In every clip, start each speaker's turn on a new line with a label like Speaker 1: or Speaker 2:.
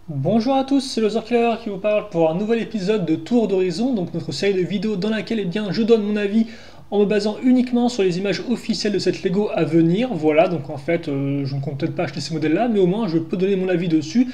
Speaker 1: Bonjour à tous, c'est le Killer qui vous parle pour un nouvel épisode de Tour d'Horizon, donc notre série de vidéos dans laquelle je donne mon avis en me basant uniquement sur les images officielles de cette Lego à venir. Voilà, donc en fait, je ne compte peut-être pas acheter ces modèles-là, mais au moins je peux donner mon avis dessus.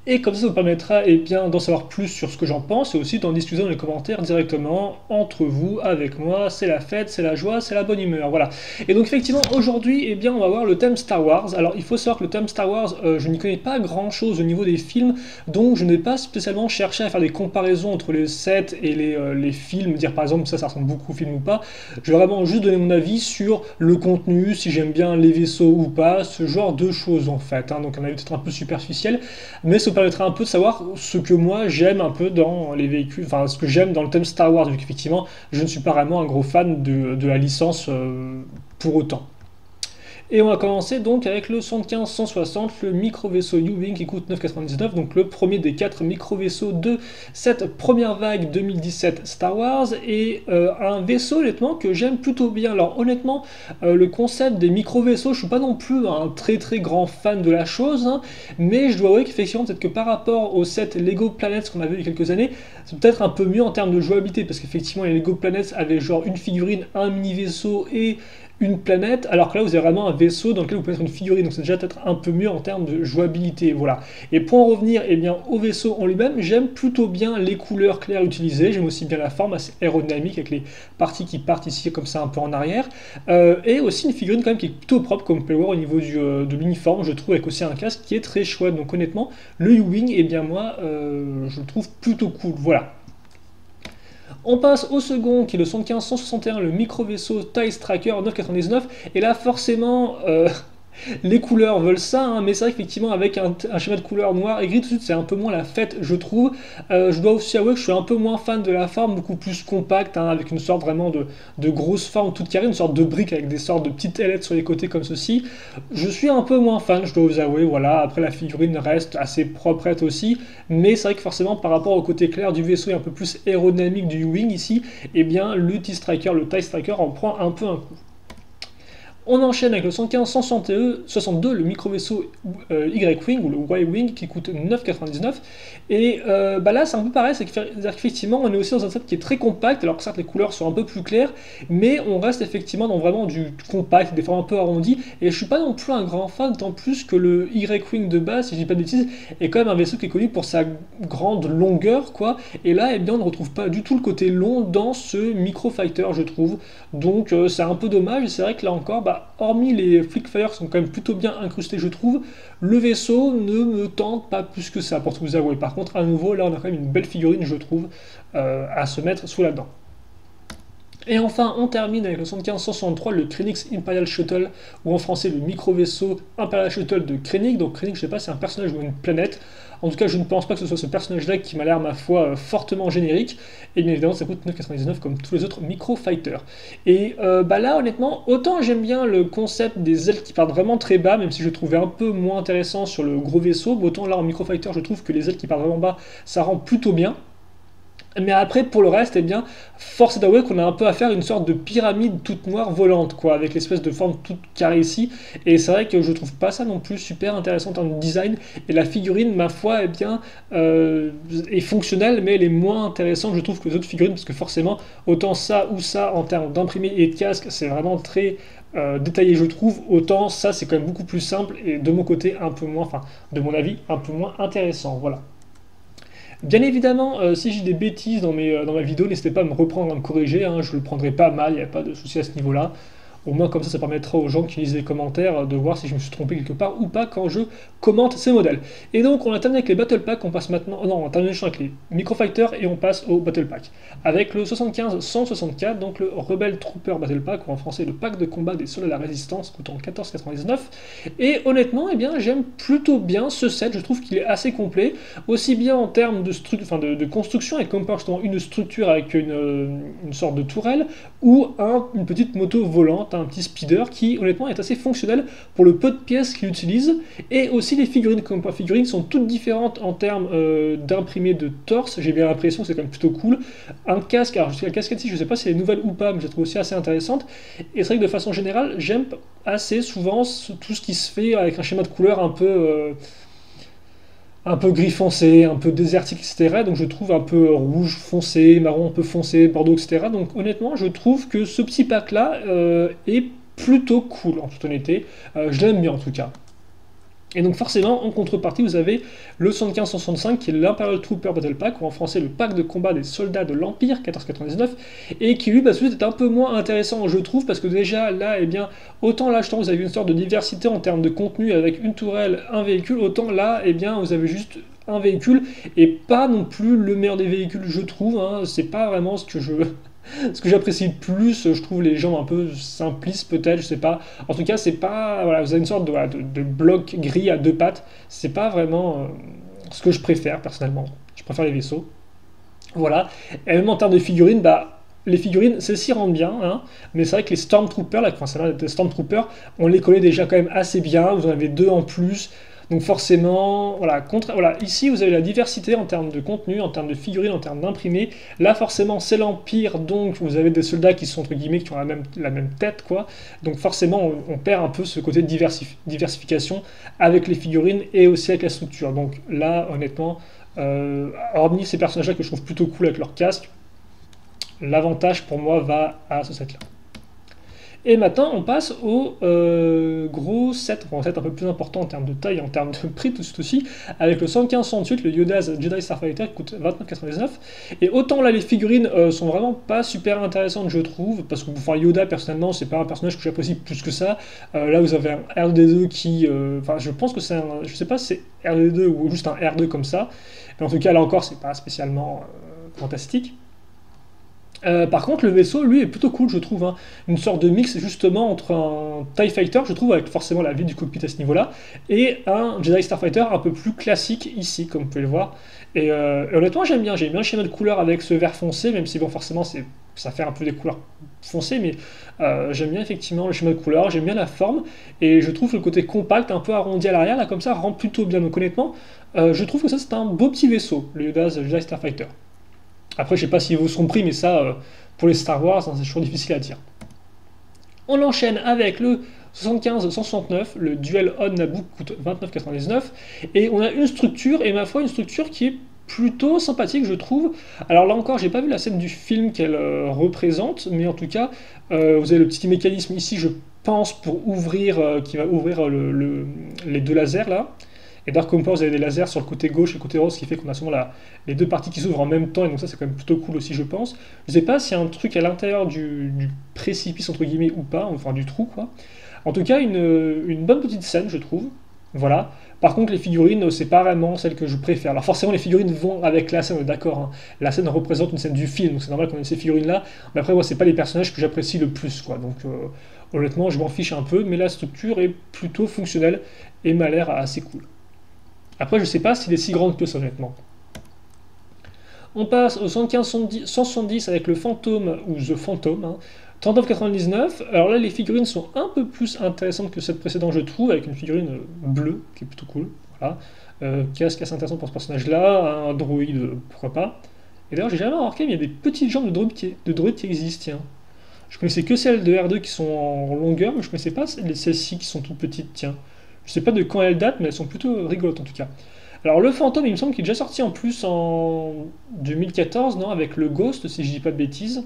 Speaker 1: Et comme ça vous permettra d'en savoir plus sur ce que j'en pense et aussi d'en discuter dans les commentaires directement entre vous, avec moi. C'est la fête, c'est la joie, c'est la bonne humeur. Voilà. Et donc effectivement aujourd'hui, on va voir le thème Star Wars. Alors il faut savoir que le thème Star Wars, je n'y connais pas grand-chose au niveau des films, donc je n'ai pas spécialement cherché à faire des comparaisons entre les sets et les films, dire par exemple ça ressemble beaucoup au film ou pas. Je vais vraiment juste donner mon avis sur le contenu, si j'aime bien les vaisseaux ou pas, ce genre de choses en fait. Donc un avis peut-être un peu superficiel, mais ça vous permettra un peu de savoir ce que moi j'aime un peu dans les véhicules, enfin ce que j'aime dans le thème Star Wars, vu qu'effectivement je ne suis pas vraiment un gros fan de la licence pour autant. Et on va commencer donc avec le 75-160, le micro-vaisseau U-Wing qui coûte 9,99, donc le premier des 4 micro-vaisseaux de cette première vague 2017 Star Wars, et un vaisseau honnêtement que j'aime plutôt bien. Alors honnêtement, le concept des micro-vaisseaux, je suis pas non plus un très grand fan de la chose, hein, mais je dois avouer qu'effectivement, peut-être que par rapport au set Lego Planets qu'on avait eu il y a quelques années, c'est peut-être un peu mieux en termes de jouabilité, parce qu'effectivement les Lego Planets avaient genre une figurine, un mini-vaisseau et une planète, alors que là vous avez vraiment un vaisseau dans lequel vous pouvez mettre une figurine, donc c'est déjà peut-être un peu mieux en termes de jouabilité, voilà. Et pour en revenir au vaisseau en lui-même, j'aime plutôt bien les couleurs claires utilisées, j'aime aussi bien la forme assez aérodynamique avec les parties qui partent ici comme ça un peu en arrière, et aussi une figurine quand même qui est plutôt propre comme vous pouvez le voir au niveau de l'uniforme, je trouve, avec aussi un casque qui est très chouette, donc honnêtement, le U-Wing, moi, je le trouve plutôt cool, voilà. On passe au second qui est le 75-161, le micro-vaisseau TIE Tracker 999. Et là, forcément, les couleurs veulent ça, hein, mais c'est vrai qu'effectivement, avec un schéma de couleur noir et gris, tout de suite, c'est un peu moins la fête, je trouve. Je dois aussi avouer que je suis un peu moins fan de la forme, beaucoup plus compacte, hein, avec une sorte vraiment de grosse forme toute carrée, une sorte de brique avec des sortes de petites ailettes sur les côtés comme ceci. Je suis un peu moins fan, je dois vous avouer, voilà. Après, la figurine reste assez proprette aussi, mais c'est vrai que forcément, par rapport au côté clair du vaisseau et un peu plus aérodynamique du Wing ici, le T-Striker, le TIE Striker en prend un peu un coup. On enchaîne avec le 115-162, le micro-vaisseau Y-Wing ou le Y-Wing qui coûte 9,99. Et là, c'est un peu pareil, c'est-à-dire qu'effectivement, on est aussi dans un set qui est très compact, alors que certes, les couleurs sont un peu plus claires, mais on reste effectivement dans vraiment du compact, des formes un peu arrondies. Et je suis pas non plus un grand fan, tant plus que le Y-Wing de base, si je dis pas de bêtises, est quand même un vaisseau qui est connu pour sa grande longueur, quoi. Et là, on ne retrouve pas du tout le côté long dans ce micro-fighter, je trouve. Donc c'est un peu dommage, et c'est vrai que là encore, hormis les flickfire qui sont quand même plutôt bien incrustés, je trouve, le vaisseau ne me tente pas plus que ça, pour tout vous avouer. Par contre, à nouveau, là on a quand même une belle figurine, je trouve, à se mettre sous la dent. Et enfin, on termine avec le 75-163, le Krennic Imperial Shuttle, ou en français le micro-vaisseau Imperial Shuttle de Krennic. Donc Krennic, je sais pas, c'est un personnage ou une planète. En tout cas, je ne pense pas que ce soit ce personnage-là qui m'a l'air, ma foi, fortement générique. Et bien évidemment, ça coûte 9,99 comme tous les autres micro-fighters. Et là, honnêtement, autant j'aime bien le concept des ailes qui partent vraiment très bas, même si je trouvais un peu moins intéressant sur le gros vaisseau, autant là en micro-fighter, je trouve que les ailes qui partent vraiment bas, ça rend plutôt bien. Mais après, pour le reste, force est d'avouer qu'on a un peu à faire une sorte de pyramide toute noire volante, quoi, avec l'espèce de forme toute carrée ici. Et c'est vrai que je trouve pas ça non plus super intéressant en termes de design. Et la figurine, ma foi, est fonctionnelle, mais elle est moins intéressante, je trouve, que les autres figurines, parce que forcément, autant ça ou ça, en termes d'imprimé et de casque, c'est vraiment très détaillé, je trouve. Autant ça, c'est quand même beaucoup plus simple et de mon côté, un peu moins, enfin, de mon avis, un peu moins intéressant. Voilà. Bien évidemment, si j'ai des bêtises dans ma vidéo, n'hésitez pas à me reprendre, à me corriger, hein, je le prendrai pas mal, il n'y a pas de souci à ce niveau-là. Au moins comme ça permettra aux gens qui lisent les commentaires de voir si je me suis trompé quelque part ou pas quand je commente ces modèles. Et donc on a terminé avec les Battle Pack, on passe maintenant... non, on a terminé avec les Microfighters et on passe au Battle Pack. Avec le 75-164, donc le Rebel Trooper Battle Pack, ou en français le pack de combat des soldats de la résistance, coûtant 14,99. Et honnêtement, j'aime plutôt bien ce set, je trouve qu'il est assez complet, aussi bien en termes de construction, avec comme justement une structure avec une sorte de tourelle, ou une petite moto volante, un petit speeder qui honnêtement est assez fonctionnel pour le peu de pièces qu'il utilise, et aussi les figurines comme figurines sont toutes différentes en termes d'imprimé de torse, j'ai bien l'impression que c'est quand même plutôt cool. Un casque, alors la casquette ici je sais pas si elle est nouvelle ou pas, mais je la trouve aussi assez intéressante, et c'est vrai que de façon générale j'aime assez souvent tout ce qui se fait avec un schéma de couleur un peu un peu gris foncé, un peu désertique, etc. Donc je trouve un peu rouge foncé, marron un peu foncé, bordeaux, etc. Donc honnêtement, je trouve que ce petit pack-là est plutôt cool, en toute honnêteté. Je l'aime bien en tout cas. Et donc forcément, en contrepartie, vous avez le 75-165 qui est l'Imperial Trooper Battle Pack, ou en français le pack de combat des soldats de l'Empire 1499, et qui lui, bah, est un peu moins intéressant, je trouve, parce que déjà là, eh bien, autant là, je trouve, vous avez une sorte de diversité en termes de contenu avec une tourelle, un véhicule, autant là, eh bien, vous avez juste un véhicule, et pas non plus le meilleur des véhicules, je trouve, hein, c'est pas vraiment ce que j'apprécie le plus, je trouve les gens un peu simplistes peut-être, je sais pas. En tout cas, c'est pas. Voilà, vous avez une sorte de, voilà, de bloc gris à deux pattes. C'est pas vraiment ce que je préfère personnellement. Je préfère les vaisseaux. Voilà. Et même en termes de figurines, bah. Les figurines, celles-ci rendent bien, hein, mais c'est vrai que les Stormtroopers, là, enfin, celles-là, les Stormtroopers, on les connaît déjà quand même assez bien. Vous en avez deux en plus. Donc forcément, voilà, voilà, ici vous avez la diversité en termes de contenu, en termes de figurines, en termes d'imprimés. Là forcément c'est l'Empire, donc vous avez des soldats qui sont entre guillemets qui ont la même tête, quoi. Donc forcément on perd un peu ce côté de diversification avec les figurines et aussi avec la structure. Donc là honnêtement, hormis ces personnages-là que je trouve plutôt cool avec leur casque, l'avantage pour moi va à ce set-là. Et maintenant, on passe au gros set, enfin, un set un peu plus important en termes de taille, en termes de prix tout aussi, avec le 115-108, le Yoda's Jedi Starfighter qui coûte 29,99. Et autant là, les figurines sont vraiment pas super intéressantes, je trouve, parce que enfin, Yoda, personnellement, c'est pas un personnage que j'apprécie plus que ça. Là, vous avez un R2D2 qui. Enfin, je pense que c'est un. Je sais pas si c'est R2D2 ou juste un R2 comme ça. Mais en tout cas, là encore, c'est pas spécialement fantastique. Par contre, le vaisseau, lui, est plutôt cool, je trouve, hein. Une sorte de mix justement entre un TIE Fighter, je trouve, avec forcément la vue du cockpit à ce niveau-là, et un Jedi Starfighter un peu plus classique ici, comme vous pouvez le voir. Et honnêtement, j'aime bien le schéma de couleur avec ce vert foncé, même si bon, forcément, ça fait un peu des couleurs foncées, mais j'aime bien effectivement le schéma de couleur, j'aime bien la forme, et je trouve le côté compact, un peu arrondi à l'arrière, là, comme ça, rend plutôt bien. Donc honnêtement, je trouve que ça, c'est un beau petit vaisseau, le Yoda's Jedi Starfighter. Après, je sais pas s'ils vous seront pris, mais ça, pour les Star Wars, hein, c'est toujours difficile à dire. On enchaîne avec le 75-169, le Duel On Naboo coûte 29,99. Et on a une structure, et ma foi, une structure qui est plutôt sympathique, je trouve. Alors là encore, j'ai pas vu la scène du film qu'elle représente, mais en tout cas, vous avez le petit mécanisme ici, je pense, pour ouvrir, qui va ouvrir les deux lasers là. Et Dark Compound, vous avez des lasers sur le côté gauche et le côté droit, ce qui fait qu'on a souvent les deux parties qui s'ouvrent en même temps, et donc ça c'est quand même plutôt cool aussi, je pense. Je sais pas s'il y a un truc à l'intérieur du précipice, entre guillemets, ou pas, enfin du trou, quoi. En tout cas, une bonne petite scène, je trouve. Voilà. Par contre, les figurines, c'est pas vraiment celle que je préfère. Alors forcément, les figurines vont avec la scène, on est d'accord, hein. La scène représente une scène du film, donc c'est normal qu'on ait ces figurines-là. Mais après, moi, c'est pas les personnages que j'apprécie le plus, quoi. Donc, honnêtement, je m'en fiche un peu, mais la structure est plutôt fonctionnelle et m'a l'air assez cool. Après, je sais pas s'il est si grande que ça, honnêtement. On passe au 115-170 avec le Phantom, ou The Phantom, hein, 39,99. Alors là, les figurines sont un peu plus intéressantes que cette précédente, je trouve, avec une figurine bleue, qui est plutôt cool. Voilà. Casque assez intéressant pour ce personnage-là, un droïde, pourquoi pas. Et d'ailleurs, j'ai jamais remarqué, mais il y a des petites jambes de droïde qui existent, tiens. Je connaissais que celles de R2 qui sont en longueur, mais je connaissais pas celles-ci qui sont toutes petites, tiens. Je sais pas de quand elles datent, mais elles sont plutôt rigolotes en tout cas. Alors le fantôme, il me semble qu'il est déjà sorti en plus en 2014, non, avec le Ghost, si je dis pas de bêtises,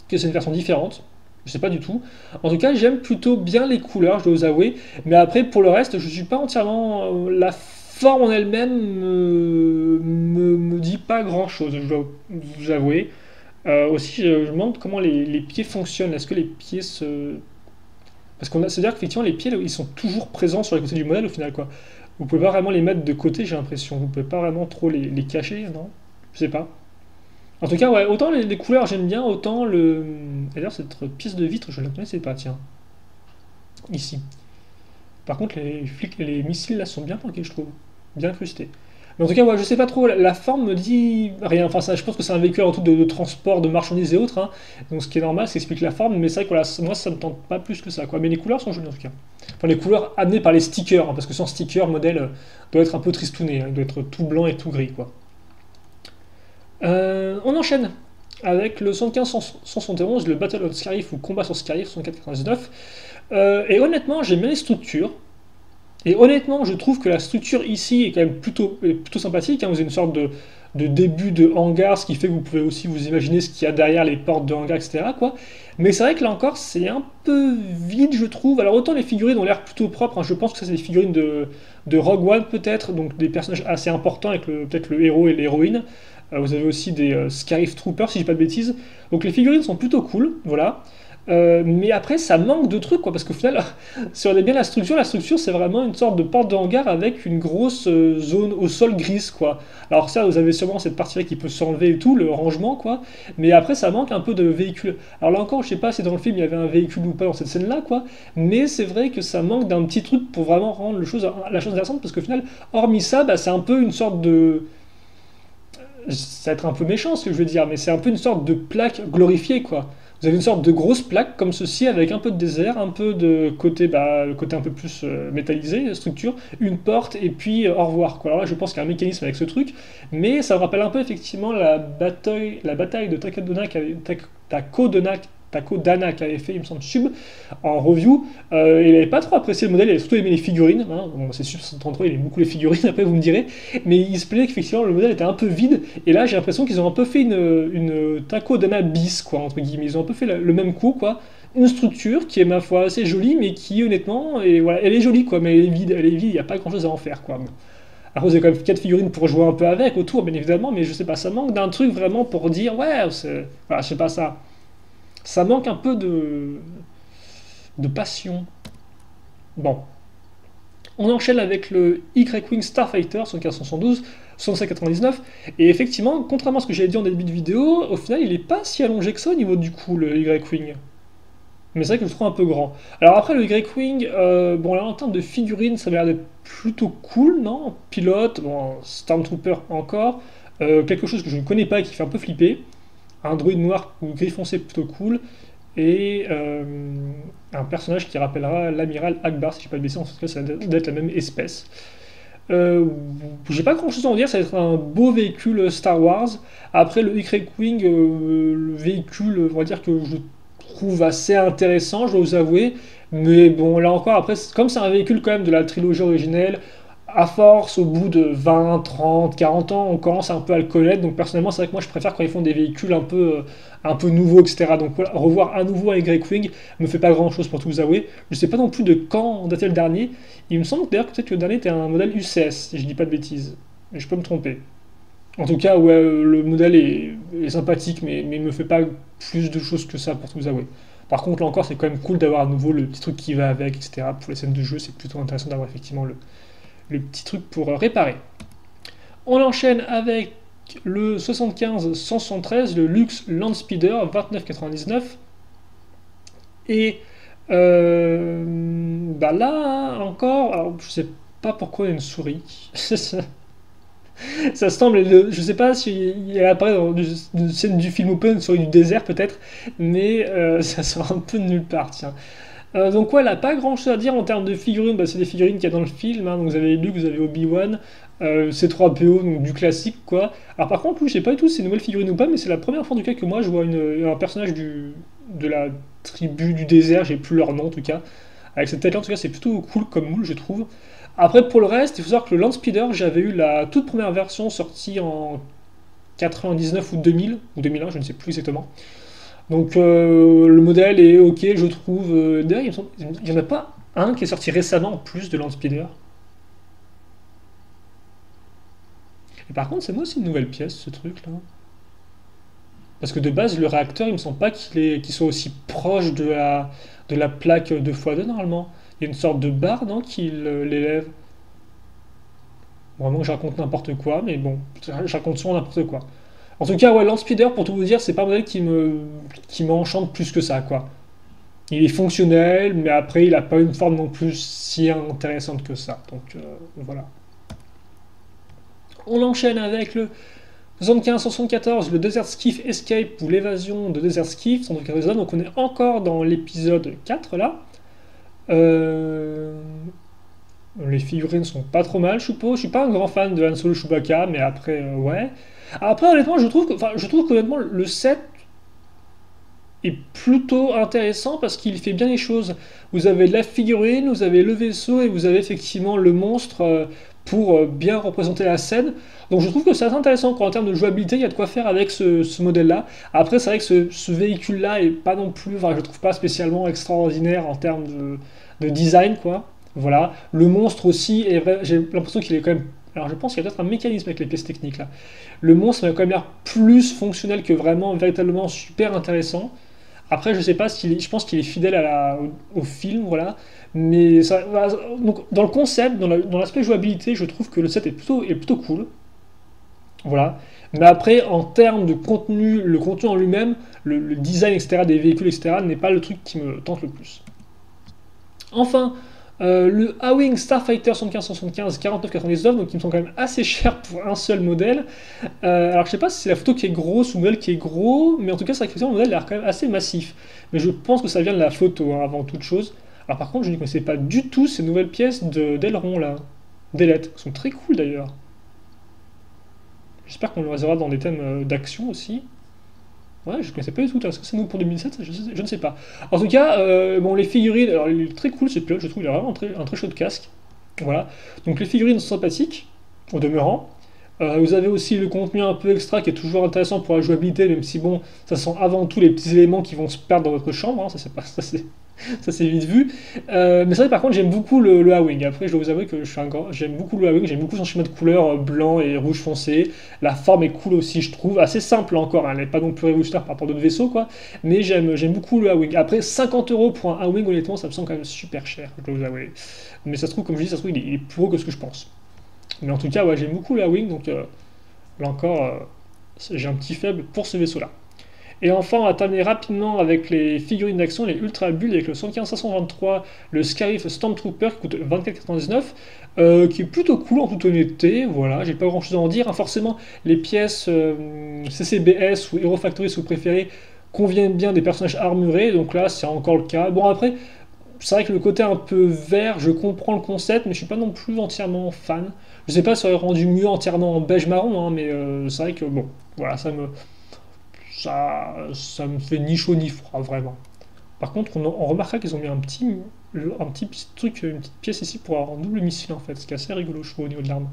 Speaker 1: que c'est une version différente. Je sais pas du tout. En tout cas, j'aime plutôt bien les couleurs, je dois vous avouer. Mais après, pour le reste, je suis pas entièrement. La forme en elle-même me dit pas grand-chose, je dois vous avouer. Aussi, je me demande comment les pieds fonctionnent. Est-ce que les pieds se. Parce qu'on a, c'est-à-dire qu'effectivement, les pieds, ils sont toujours présents sur les côtés du modèle au final, quoi. Vous pouvez pas vraiment les mettre de côté, j'ai l'impression. Vous pouvez pas vraiment trop les cacher, non? Je sais pas. En tout cas, ouais, autant les couleurs j'aime bien, autant le. Et d'ailleurs, cette pièce de vitre, je la connaissais pas, tiens. Ici. Par contre, les missiles là sont bien planqués, je trouve. Bien incrustés. Mais en tout cas, ouais, je sais pas trop, la forme me dit rien. Enfin, ça, je pense que c'est un véhicule en tout de transport de marchandises et autres, hein. Donc ce qui est normal, ça explique la forme, mais c'est vrai que voilà, moi ça me tente pas plus que ça, quoi. Mais les couleurs sont jolies en tout cas. Enfin, les couleurs amenées par les stickers, hein, parce que sans sticker, le modèle doit être un peu tristouné, hein. Il doit être tout blanc et tout gris, quoi. On enchaîne avec le 115-171, le Battle of Scarif ou Combat sur Scarif 64,99. Et honnêtement, j'aime bien les structures. Et honnêtement, je trouve que la structure ici est quand même plutôt sympathique, hein. Vous avez une sorte de début de hangar, ce qui fait que vous pouvez aussi vous imaginer ce qu'il y a derrière les portes de hangar, etc., quoi. Mais c'est vrai que là encore, c'est un peu vide, je trouve. Alors autant les figurines ont l'air plutôt propres, hein. Je pense que ça c'est des figurines de Rogue One peut-être, donc des personnages assez importants avec peut-être le héros et l'héroïne. Vous avez aussi des Scarif Troopers, si je dis pas de bêtises. Donc les figurines sont plutôt cool, voilà. Mais après, ça manque de trucs, quoi, parce qu'au final, si on regarde bien la structure c'est vraiment une sorte de porte de hangar avec une grosse zone au sol grise, quoi. Alors ça, vous avez sûrement cette partie-là qui peut s'enlever et tout, le rangement, quoi. Mais après, ça manque un peu de véhicule. Alors là encore, je sais pas si dans le film il y avait un véhicule ou pas dans cette scène-là, quoi. Mais c'est vrai que ça manque d'un petit truc pour vraiment rendre la chose intéressante, parce qu'au final, hormis ça, bah, c'est un peu une sorte de ça va être un peu méchant ce que je veux dire, mais c'est un peu une sorte de plaque glorifiée, quoi. Vous avez une sorte de grosse plaque comme ceci avec un peu de désert, un peu de côté, bah, le côté un peu plus métallisé, structure, une porte et puis au revoir, quoi. Alors là, je pense qu'il y a un mécanisme avec ce truc, mais ça me rappelle un peu effectivement la bataille de Takodana qui avait fait, il me semble, Sub en review. Il n'avait pas trop apprécié le modèle, il avait surtout aimé les figurines. Hein. Bon, c'est Sub 133, il aime beaucoup les figurines, après vous me direz. Mais il se plaisait qu'effectivement le modèle était un peu vide. Et là, j'ai l'impression qu'ils ont un peu fait une Takodana bis, quoi, entre guillemets. Ils ont un peu fait le même coup, quoi. Une structure qui est, ma foi, assez jolie, mais qui, honnêtement, voilà, elle est jolie, quoi, mais elle est vide, il n'y a pas grand chose à en faire, quoi. Bon. Alors, vous avez quand même 4 figurines pour jouer un peu avec autour, bien évidemment, mais je sais pas, ça manque d'un truc vraiment pour dire, ouais, c'est. Voilà, je sais pas ça. Ça manque un peu de passion. Bon, on enchaîne avec le Y-Wing Starfighter 7572, 6599, et effectivement, contrairement à ce que j'avais dit en début de vidéo, au final, il est pas si allongé que ça au niveau du coup, le Y-Wing. Mais c'est vrai que je le trouve un peu grand. Alors après, le Y-Wing, bon là en termes de figurines, ça m'a l'air d'être plutôt cool, non? Pilote, bon, Stormtrooper encore, quelque chose que je ne connais pas et qui fait un peu flipper, un druide noir ou gris foncé plutôt cool, et un personnage qui rappellera l'amiral Akbar, si je ne dis pas de bêtises, en tout cas ça doit être la même espèce. Euh, j'ai pas grand chose à en dire, ça va être un beau véhicule Star Wars. Après le Y-Wing, le véhicule, on va dire que je trouve assez intéressant, je dois vous avouer. Mais bon, là encore, après, comme c'est un véhicule quand même de la trilogie originelle, à force, au bout de 20, 30, 40 ans, on commence un peu à le connaître. Donc personnellement, c'est vrai que moi je préfère quand ils font des véhicules un peu nouveaux, etc. Donc voilà, revoir à nouveau un Y-Wing me fait pas grand chose pour tout vous avouer. Je sais pas non plus de quand datait le dernier. Il me semble d'ailleurs que peut-être que le dernier était un modèle UCS, si je dis pas de bêtises. Mais je peux me tromper. En tout cas, ouais, le modèle est sympathique, mais il me fait pas plus de choses que ça pour tout vous avouer. Par contre, là encore, c'est quand même cool d'avoir à nouveau le petit truc qui va avec, etc. Pour les scènes de jeu, c'est plutôt intéressant d'avoir effectivement le petit truc pour réparer. On enchaîne avec le 75-173, le Lux Landspeeder 29,99. Et bah là, encore, alors, je sais pas pourquoi il y a une souris. Ça semble, je sais pas si elle apparaît dans une scène du film Open sur du désert peut-être, mais ça sort un peu de nulle part, tiens. Donc ouais, elle a pas grand chose à dire en termes de figurines, bah, c'est des figurines qu'il y a dans le film, hein. Donc vous avez Luke, vous avez Obi-Wan, C3PO, donc du classique quoi. Alors par contre, je sais pas du tout si c'est une nouvelle figurine ou pas, mais c'est la première fois en tout cas que moi je vois un personnage de la tribu du désert, j'ai plus leur nom en tout cas. Avec cette tête-là, en tout cas, c'est plutôt cool comme moule, je trouve. Après, pour le reste, il faut savoir que le Landspeeder, j'avais eu la toute première version sortie en 99 ou 2000, ou 2001, je ne sais plus exactement. Donc le modèle est ok, je trouve. D'ailleurs, il n'y en a pas un qui est sorti récemment en plus de Landspeeder. Et par contre, c'est moi aussi une nouvelle pièce, ce truc-là. Parce que de base, le réacteur, il me semble pas qu'il soit aussi proche de la plaque de x2 normalement. Il y a une sorte de barre, non, qui l'élève. Vraiment, je raconte n'importe quoi, mais bon, je raconte souvent n'importe quoi. En tout cas, ouais, Landspeeder, pour tout vous dire, c'est pas un modèle qui m'enchante plus que ça, quoi. Il est fonctionnel, mais après, il a pas une forme non plus si intéressante que ça. Donc, voilà. On enchaîne avec le 75-74, le Desert Skiff Escape ou l'évasion de Desert Skiff. Donc, on est encore dans l'épisode 4, là. Les figurines sont pas trop mal, je suppose. Je suis pas un grand fan de Han Solo Chewbacca, mais après, ouais. Après, honnêtement, je trouve que honnêtement, le set est plutôt intéressant parce qu'il fait bien les choses. Vous avez la figurine, vous avez le vaisseau et vous avez effectivement le monstre pour bien représenter la scène. Donc je trouve que c'est assez intéressant en termes de jouabilité, il y a de quoi faire avec ce modèle-là. Après, c'est vrai que ce véhicule-là est pas non plus, enfin je le trouve pas spécialement extraordinaire en termes de design, quoi. Voilà. Le monstre aussi, j'ai l'impression qu'il est quand même. Alors je pense qu'il y a peut-être un mécanisme avec les pièces techniques là. Le monstre a quand même l'air plus fonctionnel que vraiment, véritablement super intéressant. Après, je sais pas s'il je pense qu'il est fidèle au film, voilà. Mais ça, voilà, donc, dans le concept, dans l'aspect jouabilité, je trouve que le set est plutôt cool. Voilà. Mais après, en termes de contenu, le contenu en lui-même, le design, etc., des véhicules, etc., n'est pas le truc qui me tente le plus. Enfin, le A-Wing Starfighter 7575 4999, donc qui me semble quand même assez cher pour un seul modèle. Alors je sais pas si c'est la photo qui est grosse ou le modèle qui est gros, mais en tout cas c'est vrai que le modèle a l'air quand même assez massif. Mais je pense que ça vient de la photo hein, avant toute chose. Alors par contre je ne connaissais pas du tout ces nouvelles pièces d'aileron là, d'ailettes. Elles sont très cool d'ailleurs. J'espère qu'on les aura dans des thèmes d'action aussi. Ouais, je ne connaissais pas du tout. Est-ce que c'est nous pour 2007? Je ne sais pas. En tout cas, bon, les figurines, alors il est très cool ce pilote, je trouve, il a vraiment un très chouette casque. Voilà. Donc les figurines sont sympathiques, au demeurant. Vous avez aussi le contenu un peu extra qui est toujours intéressant pour la jouabilité, même si bon, ça sont avant tout les petits éléments qui vont se perdre dans votre chambre, hein, ça c'est pas, ça c'est vite vu. Mais c'est vrai par contre j'aime beaucoup le A-Wing. Après je dois vous avouer que j'aime beaucoup le A-Wing, j'aime beaucoup son schéma de couleur blanc et rouge foncé. La forme est cool aussi je trouve, assez simple encore, hein, elle n'est pas non plus révolutionnaire par rapport à d'autres vaisseaux quoi. Mais j'aime beaucoup le A-Wing. Après 50 € pour un A-Wing honnêtement ça me semble quand même super cher, je dois vous avouer. Mais ça se trouve comme je dis, ça se trouve il est plus haut que ce que je pense. Mais en tout cas ouais j'aime beaucoup le A-Wing donc là encore j'ai un petit faible pour ce vaisseau là. Et enfin, on va terminer rapidement avec les figurines d'action, les Ultra Build avec le 115-523, le Scarif Stormtrooper qui coûte 24,99, qui est plutôt cool en toute honnêteté. Voilà, j'ai pas grand chose à en dire. Hein. Forcément, les pièces CCBS ou Hero Factory, si vous préférez, conviennent bien des personnages armurés, donc là, c'est encore le cas. Bon, après, c'est vrai que le côté un peu vert, je comprends le concept, mais je suis pas non plus entièrement fan. Je sais pas si ça aurait rendu mieux entièrement en beige marron, hein, mais c'est vrai que bon, voilà, ça me fait ni chaud ni froid, vraiment. Par contre, on remarquera qu'ils ont mis un petit truc, une petite pièce ici pour avoir un double missile, en fait, ce qui est assez rigolo, je trouve, au niveau de l'arme.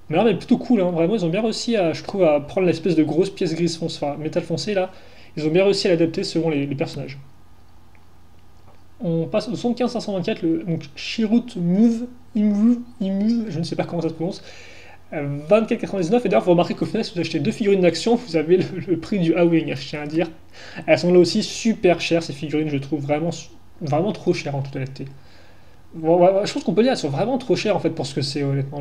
Speaker 1: Mais l'arme est plutôt cool, hein. Vraiment, ils ont bien réussi, je trouve, à prendre l'espèce de grosse pièce grise foncée, enfin, métal foncé, là. Ils ont bien réussi à l'adapter selon les personnages. On passe au 75-524, donc Chirrut Move, Imu, je ne sais pas comment ça se prononce. 24,99 et d'ailleurs vous remarquez qu'au final si vous achetez deux figurines d'action vous avez le prix du A-Wing, je tiens à dire. Elles sont là aussi super chères ces figurines, je trouve vraiment, vraiment trop chères en toute honnêteté. Bon, ouais, je pense qu'on peut dire elles sont vraiment trop chères en fait pour ce que c'est honnêtement.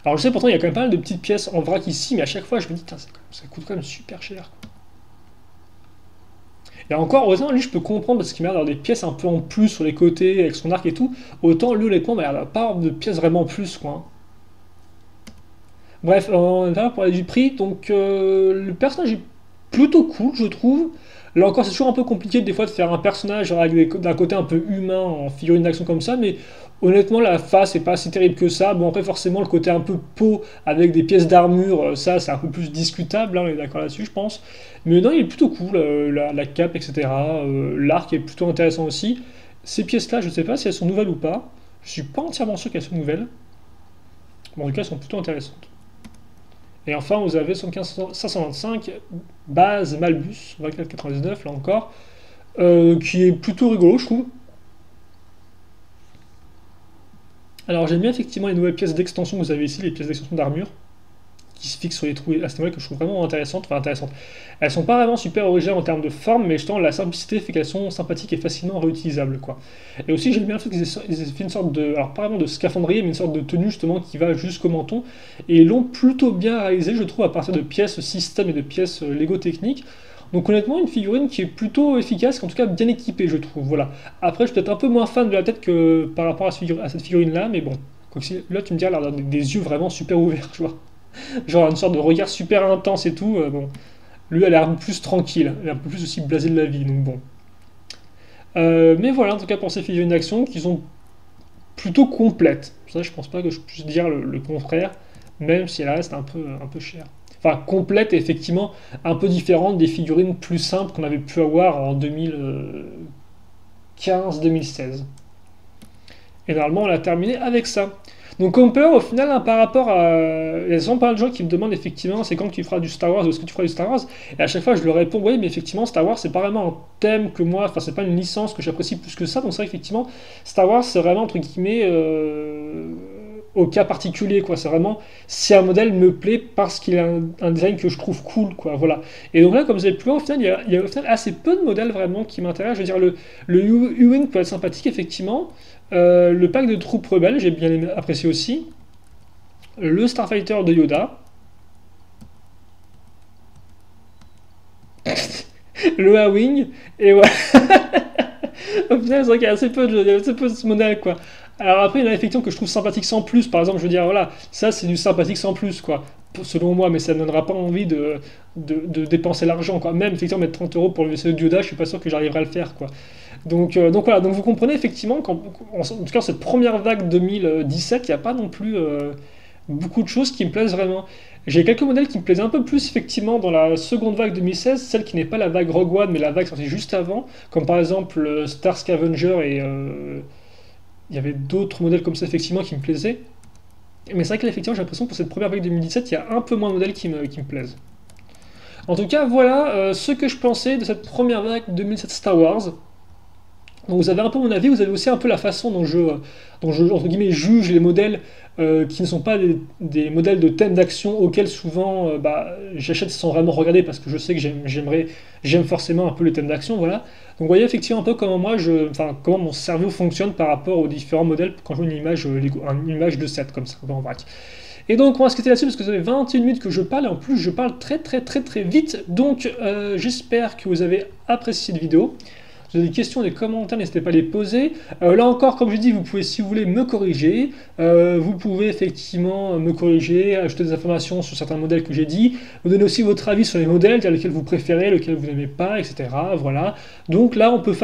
Speaker 1: Alors je sais pourtant il y a quand même pas mal de petites pièces en vrac ici mais à chaque fois je me dis ça coûte quand même super cher. Et encore, heureusement, lui, je peux comprendre parce qu'il m'a l'air d'avoir des pièces un peu en plus sur les côtés, avec son arc et tout. Autant, lui, honnêtement, il m'a l'air d'avoir pas de pièces vraiment en plus, quoi. Bref, on va parler du prix. Donc, le personnage est plutôt cool, je trouve. Là encore, c'est toujours un peu compliqué des fois de faire un personnage avec d'un côté un peu humain en figurine d'action comme ça, mais honnêtement, la face est pas si terrible que ça. Bon, après, forcément, le côté un peu peau avec des pièces d'armure, ça, c'est un peu plus discutable, hein, on est d'accord là-dessus, je pense. Mais non, il est plutôt cool, la cape, etc. L'arc est plutôt intéressant aussi. Ces pièces-là, je ne sais pas si elles sont nouvelles ou pas. Je suis pas entièrement sûr qu'elles sont nouvelles. Bon, en tout cas, elles sont plutôt intéressantes. Et enfin, vous avez 525, base Malbus, 24,99 là encore, qui est plutôt rigolo, je trouve. Alors j'aime bien effectivement les nouvelles pièces d'extension que vous avez ici, les pièces d'extension d'armure, qui se fixent sur les trous à ce niveau que je trouve vraiment intéressantes. Enfin intéressantes. Elles sont pas vraiment super originales en termes de forme, mais justement la simplicité fait qu'elles sont sympathiques et facilement réutilisables, quoi. Et aussi j'aime bien le fait qu'ils aient fait une sorte de, alors pas vraiment de scaphandrier, mais une sorte de tenue justement qui va jusqu'au menton. Et ils l'ont plutôt bien réalisé, je trouve, à partir de pièces système et de pièces Lego techniques. Donc honnêtement, une figurine qui est plutôt efficace, en tout cas bien équipée, je trouve. Voilà. Après, je suis peut-être un peu moins fan de la tête que par rapport à cette figurine-là, mais bon. Là, tu me dis, elle a l'air des yeux vraiment super ouverts, tu vois. Genre une sorte de regard super intense et tout. Bon, lui, elle a l'air un peu plus tranquille, elle est un peu plus aussi blasée de la vie, donc bon. Mais voilà, en tout cas pour ces figurines d'action qui sont plutôt complètes. Ça, je pense pas que je puisse dire le contraire, même si elle reste un peu chère. enfin complète et effectivement un peu différente des figurines plus simples qu'on avait pu avoir en 2015-2016. Et normalement, on l'a terminé avec ça. Donc Comper, au final, hein, par rapport à... Il y a souvent pas mal de gens qui me demandent effectivement c'est quand que tu feras du Star Wars ou est-ce que tu feras du Star Wars. Et à chaque fois, je leur réponds oui, mais effectivement, Star Wars, c'est pas vraiment un thème que moi, enfin, c'est pas une licence que j'apprécie plus que ça. Donc c'est vrai qu'effectivement, Star Wars, c'est vraiment, entre guillemets, au cas particulier, quoi. C'est vraiment si un modèle me plaît parce qu'il a un design que je trouve cool, quoi. Voilà. Et donc là, comme vous avez pu voir, au final, il y a au final assez peu de modèles vraiment qui m'intéressent. Je veux dire, le U-Wing peut être sympathique, effectivement. Le pack de troupes rebelles, j'ai bien apprécié aussi. Le Starfighter de Yoda. Le A-Wing. Et ouais. Au final, c'est vrai qu'il y a assez peu il y a assez peu de ce modèle, quoi. Alors après, il y en a effectivement que je trouve sympathique sans plus. Par exemple, je veux dire, voilà, ça c'est du sympathique sans plus, quoi. Selon moi, mais ça ne donnera pas envie de dépenser l'argent, quoi. Même effectivement mettre 30 euros pour le vaisseau de Yoda, je suis pas sûr que j'arriverai à le faire, quoi. Donc voilà, donc vous comprenez effectivement en tout cas cette première vague 2017, il n'y a pas non plus beaucoup de choses qui me plaisent vraiment. J'ai quelques modèles qui me plaisent un peu plus effectivement dans la seconde vague 2016, celle qui n'est pas la vague Rogue One mais la vague sortie juste avant, comme par exemple Star Scavenger et il y avait d'autres modèles comme ça effectivement qui me plaisaient. Mais c'est vrai que là, effectivement j'ai l'impression que pour cette première vague 2017 il y a un peu moins de modèles qui me plaisent. En tout cas voilà ce que je pensais de cette première vague 2007 Star Wars. Donc vous avez un peu mon avis, vous avez aussi un peu la façon dont je entre guillemets, juge les modèles qui ne sont pas des modèles de thèmes d'action auxquels souvent j'achète sans vraiment regarder parce que je sais que j'aime forcément un peu les thèmes d'action, voilà. Donc vous voyez effectivement un peu comment enfin comment mon cerveau fonctionne par rapport aux différents modèles quand je vois une image de set comme ça, en vrac. Et donc on va se quitter là-dessus parce que ça fait 21 minutes que je parle et en plus je parle très très très très vite. Donc j'espère que vous avez apprécié cette vidéo. Si vous avez des questions, des commentaires, n'hésitez pas à les poser. Là encore, comme je dis, vous pouvez, si vous voulez, me corriger. Vous pouvez effectivement me corriger, ajouter des informations sur certains modèles que j'ai dit. Vous donner aussi votre avis sur les modèles, dire lequel vous préférez, lequel vous n'aimez pas, etc. Voilà. Donc là, on peut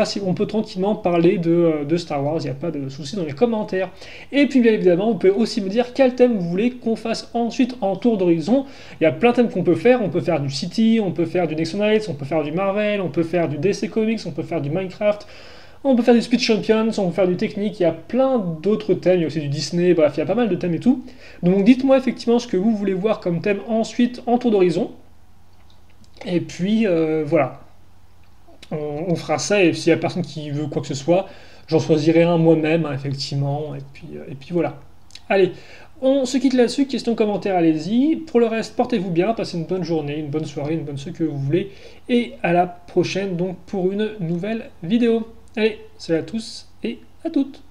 Speaker 1: tranquillement parler de Star Wars. Il n'y a pas de souci dans les commentaires. Et puis, bien évidemment, vous pouvez aussi me dire quel thème vous voulez qu'on fasse ensuite en tour d'horizon. Il y a plein de thèmes qu'on peut faire. On peut faire du City, on peut faire du Next Knights, on peut faire du Marvel, on peut faire du DC Comics, on peut faire du Minecraft, on peut faire du Speed Champions, on peut faire du technique, il y a plein d'autres thèmes, il y a aussi du Disney, bref, il y a pas mal de thèmes et tout. Donc dites-moi effectivement ce que vous voulez voir comme thème ensuite en tour d'horizon. Et puis voilà, on fera ça et s'il y a personne qui veut quoi que ce soit, j'en choisirai un moi-même, hein, effectivement, et puis voilà. Allez, on se quitte là-dessus, questions, commentaires, allez-y. Pour le reste, portez-vous bien, passez une bonne journée, une bonne soirée, une bonne ce que vous voulez. Et à la prochaine donc pour une nouvelle vidéo. Allez, salut à tous et à toutes.